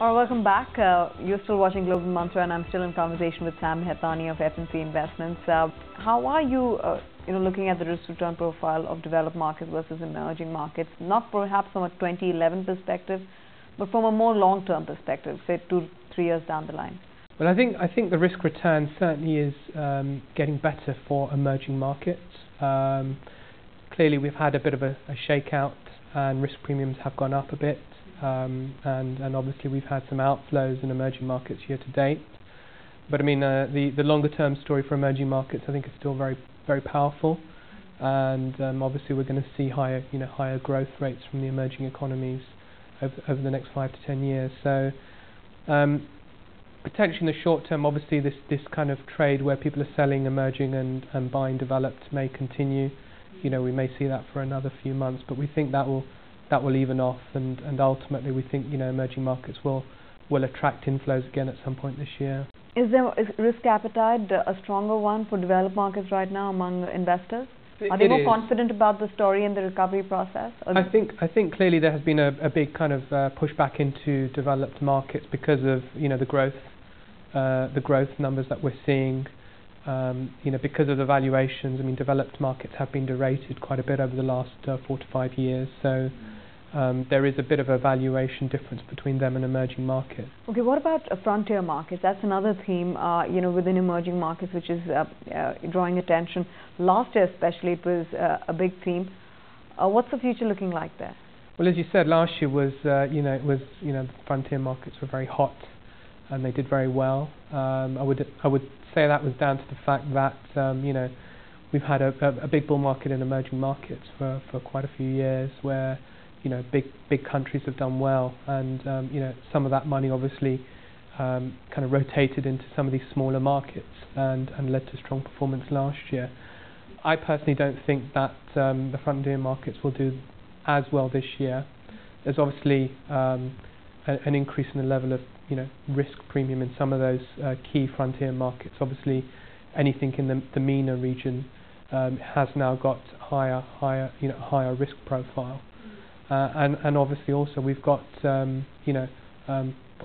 Or welcome back. You're still watching Global Mantra, and I'm still in conversation with Sam Mahtani of F&C Investments. How are you, looking at the risk-return profile of developed markets versus emerging markets? Not perhaps from a 2011 perspective, but from a more long-term perspective, say 2-3 years down the line. Well, I think the risk return certainly is getting better for emerging markets. Clearly, we've had a bit of a shakeout, and risk premiums have gone up a bit. And obviously we've had some outflows in emerging markets year to date. But I mean, the longer term story for emerging markets, I think, is still very, very powerful. And obviously we're going to see higher growth rates from the emerging economies over the next 5 to 10 years. So potentially in the short term, obviously this kind of trade where people are selling emerging and buying developed may continue. We may see that for another few months, but we think that will even off, and ultimately we think emerging markets will attract inflows again at some point this year. Is risk appetite a stronger one for developed markets right now among investors? Are they more confident about the story and the recovery process? I think clearly there has been a big kind of pushback into developed markets because of the growth numbers that we're seeing. Because of the valuations. I mean, developed markets have been derated quite a bit over the last 4 to 5 years. So there is a bit of a valuation difference between them and emerging markets. Okay, what about frontier markets? That's another theme, within emerging markets, which is drawing attention. Last year, especially, it was a big theme. What's the future looking like there? Well, as you said, last year was, the frontier markets were very hot, and they did very well. I would say that was down to the fact that we've had a big bull market in emerging markets for quite a few years, where big countries have done well, and some of that money obviously kind of rotated into some of these smaller markets and led to strong performance last year. I personally don't think that the frontier markets will do as well this year. There's obviously an increase in the level of risk premium in some of those key frontier markets. Obviously, anything in the MENA region has now got higher risk profile, and obviously also we've got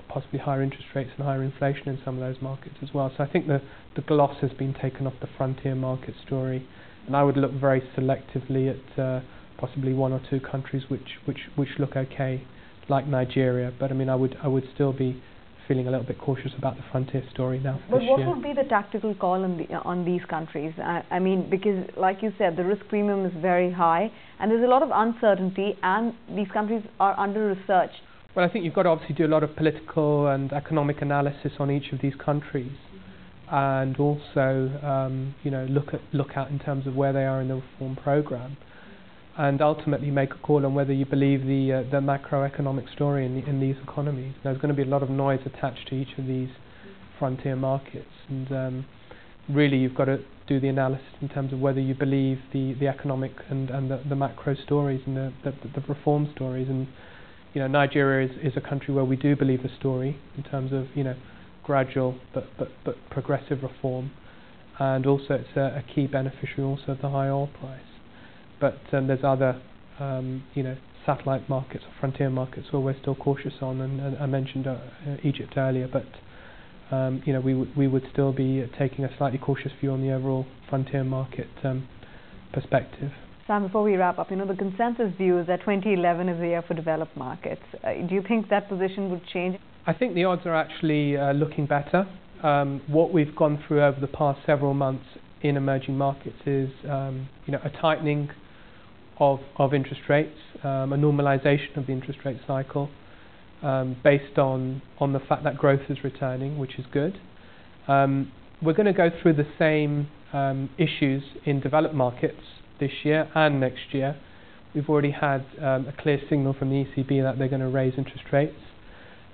possibly higher interest rates and higher inflation in some of those markets as well. So I think the gloss has been taken off the frontier market story, and I would look very selectively at possibly 1 or 2 countries which look okay, like Nigeria. But I mean, I would still be feeling a little bit cautious about the frontier story now for this year. But what would be the tactical call on these countries? I mean, because like you said, the risk premium is very high, and there's a lot of uncertainty, and these countries are under-researched. Well, I think you've got to obviously do a lot of political and economic analysis on each of these countries, and also look out in terms of where they are in the reform program, and ultimately make a call on whether you believe the macroeconomic story in these economies. There's going to be a lot of noise attached to each of these frontier markets, and really you've got to do the analysis in terms of whether you believe the economic and the macro stories and the reform stories. And Nigeria is a country where we do believe the story in terms of gradual but progressive reform, and also it's a key beneficiary also of the high oil price. But there's other, satellite markets or frontier markets where we're still cautious on, and I mentioned Egypt earlier. But we would still be taking a slightly cautious view on the overall frontier market perspective. Sam, before we wrap up, the consensus view is that 2011 is the year for developed markets. Do you think that position would change? I think the odds are actually looking better. What we've gone through over the past several months in emerging markets is a tightening of interest rates, a normalization of the interest rate cycle, based on the fact that growth is returning, which is good. We're going to go through the same issues in developed markets this year and next year. We've already had a clear signal from the ECB that they're going to raise interest rates.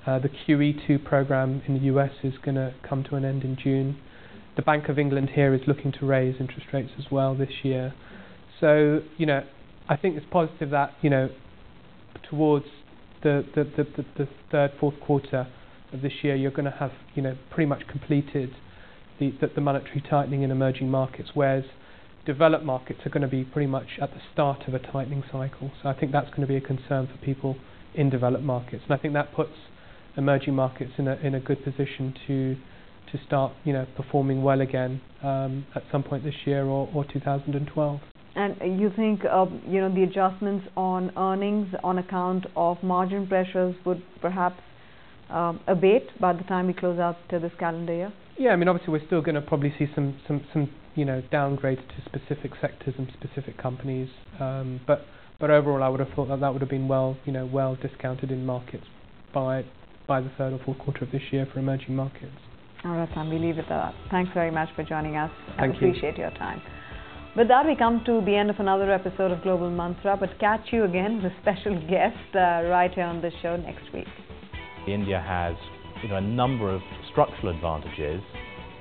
The QE2 program in the US is going to come to an end in June. The Bank of England here is looking to raise interest rates as well this year. So, I think it's positive that, towards the third, fourth quarter of this year, you're going to have, pretty much completed the monetary tightening in emerging markets, whereas developed markets are going to be pretty much at the start of a tightening cycle. So I think that's going to be a concern for people in developed markets. And I think that puts emerging markets in a good position to start, performing well again at some point this year or 2012. And you think, the adjustments on earnings on account of margin pressures would perhaps abate by the time we close out to this calendar year? Yeah, I mean, obviously we're still going to probably see some downgrades to specific sectors and specific companies, but overall I would have thought that would have been well discounted in markets by the third or fourth quarter of this year for emerging markets. All right, Sam, we leave it at that. Thanks very much for joining us. I Thank you. appreciate your time. With that, we come to the end of another episode of Global Mantra, but catch you again with a special guest right here on this show next week. India has a number of structural advantages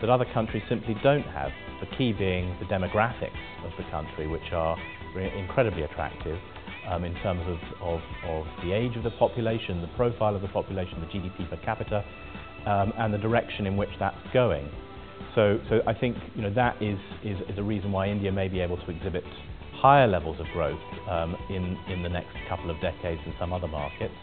that other countries simply don't have, the key being the demographics of the country, which are incredibly attractive in terms of the age of the population, the profile of the population, the GDP per capita, and the direction in which that's going. So I think that is a reason why India may be able to exhibit higher levels of growth in the next couple of decades than some other markets.